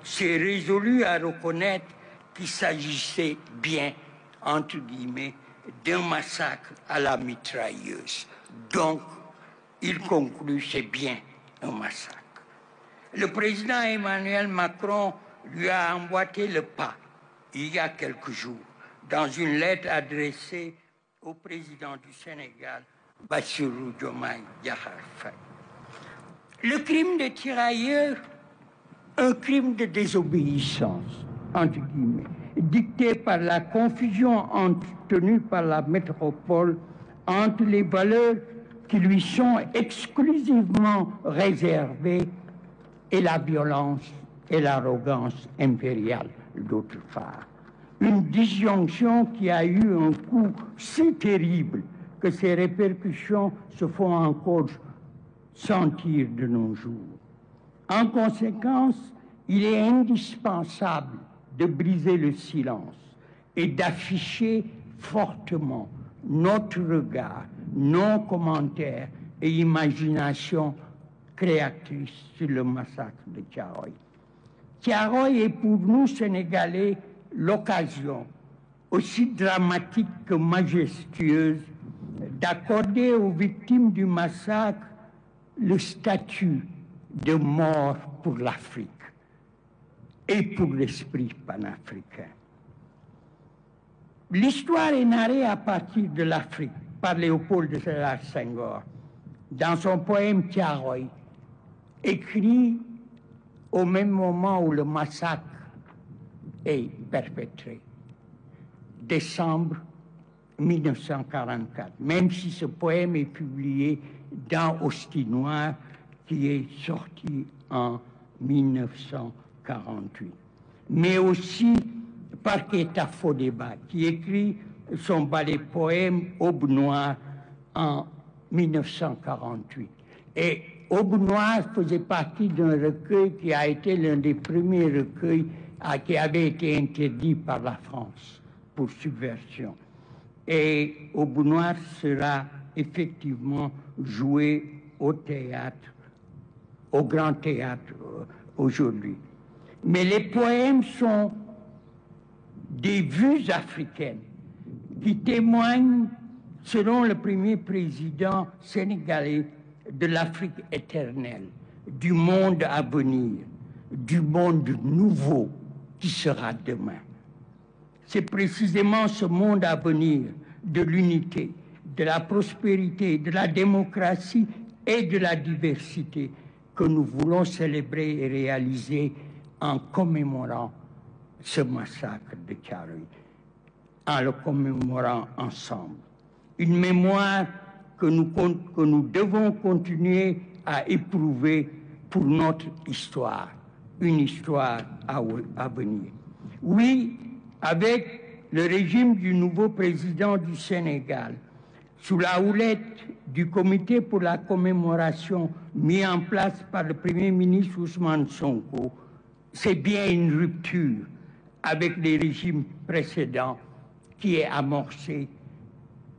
s'est résolu à reconnaître qu'il s'agissait bien, entre guillemets, d'un massacre à la mitrailleuse. Donc, il conclut, c'est bien un massacre. Le président Emmanuel Macron lui a emboîté le pas il y a quelques jours dans une lettre adressée au président du Sénégal, Bassirou Diomaye Diakhar Faye. Le crime des tirailleurs, un crime de désobéissance, entre guillemets, dicté par la confusion entretenue par la métropole entre les valeurs qui lui sont exclusivement réservées et la violence et l'arrogance impériale d'autre part. Une disjonction qui a eu un coup si terrible que ses répercussions se font encore sentir de nos jours. En conséquence, il est indispensable de briser le silence et d'afficher fortement notre regard, nos commentaires et imagination créatrice sur le massacre de Thiaroye. Thiaroye est pour nous, Sénégalais, l'occasion, aussi dramatique que majestueuse, d'accorder aux victimes du massacre le statut de mort pour l'Afrique et pour l'esprit panafricain. L'histoire est narrée à partir de l'Afrique par Léopold de Sédar Senghor dans son poème Thiaroye, écrit au même moment où le massacre est perpétré, décembre 1944, même si ce poème est publié dans Hostie Noire, qui est sorti en 1948. Mais aussi par Keita Fodeba, qui écrit son ballet poème Aube Noire en 1948. Et Aube Noire faisait partie d'un recueil qui a été l'un des premiers recueils qui avait été interdit par la France pour subversion. Et Aube Noire sera effectivement joué au théâtre, au Grand Théâtre aujourd'hui. Mais les poèmes sont des vues africaines qui témoignent, selon le premier président sénégalais, de l'Afrique éternelle, du monde à venir, du monde nouveau qui sera demain. C'est précisément ce monde à venir de l'unité, de la prospérité, de la démocratie et de la diversité que nous voulons célébrer et réaliser en commémorant ce massacre de Thiaroye, en le commémorant ensemble. Une mémoire que nous devons continuer à éprouver pour notre histoire, une histoire à venir. Oui, avec le régime du nouveau président du Sénégal, sous la houlette du comité pour la commémoration mis en place par le Premier ministre Ousmane Sonko, c'est bien une rupture avec les régimes précédents qui est amorcée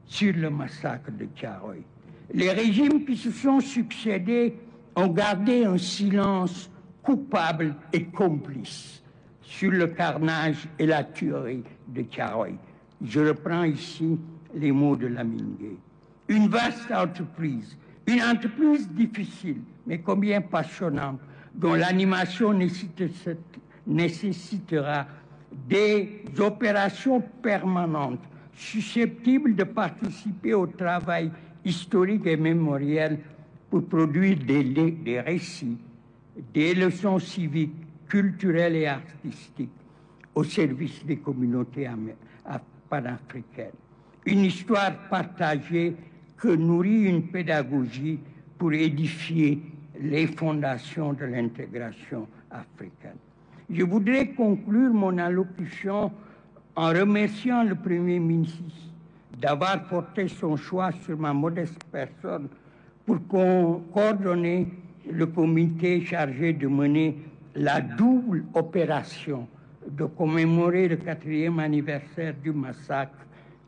sur le massacre de Thiaroye. Les régimes qui se sont succédés ont gardé un silence coupable et complice sur le carnage et la tuerie de Thiaroye. Je reprends ici les mots de Lamine Gueye. Une vaste entreprise, une entreprise difficile, mais combien passionnante, dont l'animation nécessitera des opérations permanentes susceptibles de participer au travail historique et mémoriel pour produire des récits, des leçons civiques, culturelles et artistiques au service des communautés panafricaines. Une histoire partagée que nourrit une pédagogie pour édifier les fondations de l'intégration africaine. Je voudrais conclure mon allocution en remerciant le Premier ministre d'avoir porté son choix sur ma modeste personne pour coordonner le comité chargé de mener la double opération de commémorer le 4e anniversaire du massacre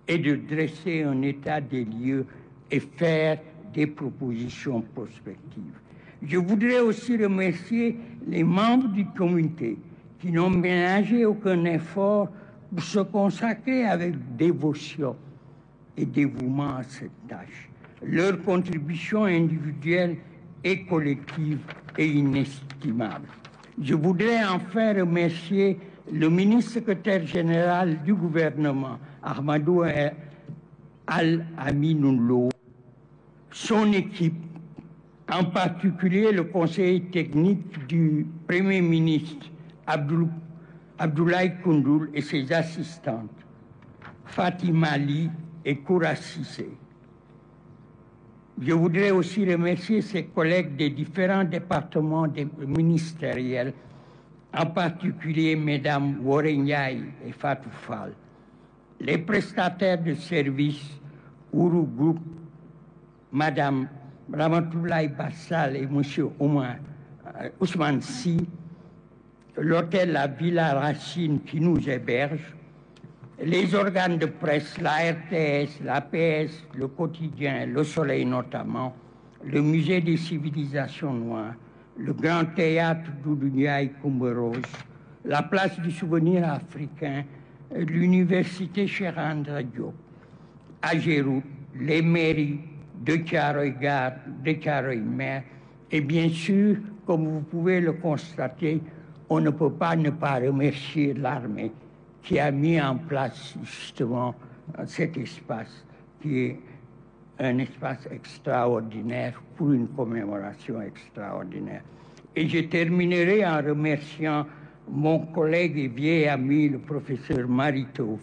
et de dresser un état des lieux et faire des propositions prospectives. Je voudrais aussi remercier les membres du comité qui n'ont ménagé aucun effort pour se consacrer avec dévotion et dévouement à cette tâche. Leur contribution individuelle et collective est inestimable. Je voudrais enfin remercier le ministre secrétaire général du gouvernement, Ahmadou Al-Aminou Lo, son équipe, en particulier le conseiller technique du Premier ministre Abdoulaye Koundoul et ses assistantes, Fatima Ali et Koura Cissé. Je voudrais aussi remercier ses collègues des différents départements ministériels, en particulier Mesdames Waré Ndiaye et Fatou Fall, les prestataires de services Ourou Group, Madame Ramatoulaye Bassal et Monsieur Ousmane Sy, l'hôtel La Villa Racine qui nous héberge, les organes de presse, la RTS, l'APS, le Quotidien, Le Soleil notamment, le Musée des civilisations noires, le Grand Théâtre Doudou Ndiaye Coumba Rose, la Place du Souvenir africain, l'Université Cheikh Anta Diop, Ageroute, les mairies de Thiaroye-Gare, de Thiaroye-Mer, et bien sûr, comme vous pouvez le constater, on ne peut pas ne pas remercier l'armée qui a mis en place justement cet espace, qui est un espace extraordinaire pour une commémoration extraordinaire. Et je terminerai en remerciant mon collègue et vieil ami, le professeur Marito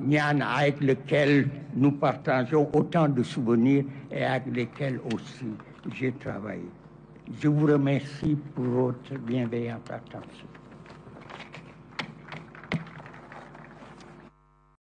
Niane, avec lequel nous partageons autant de souvenirs et avec lesquels aussi j'ai travaillé. Je vous remercie pour votre bienveillante attention.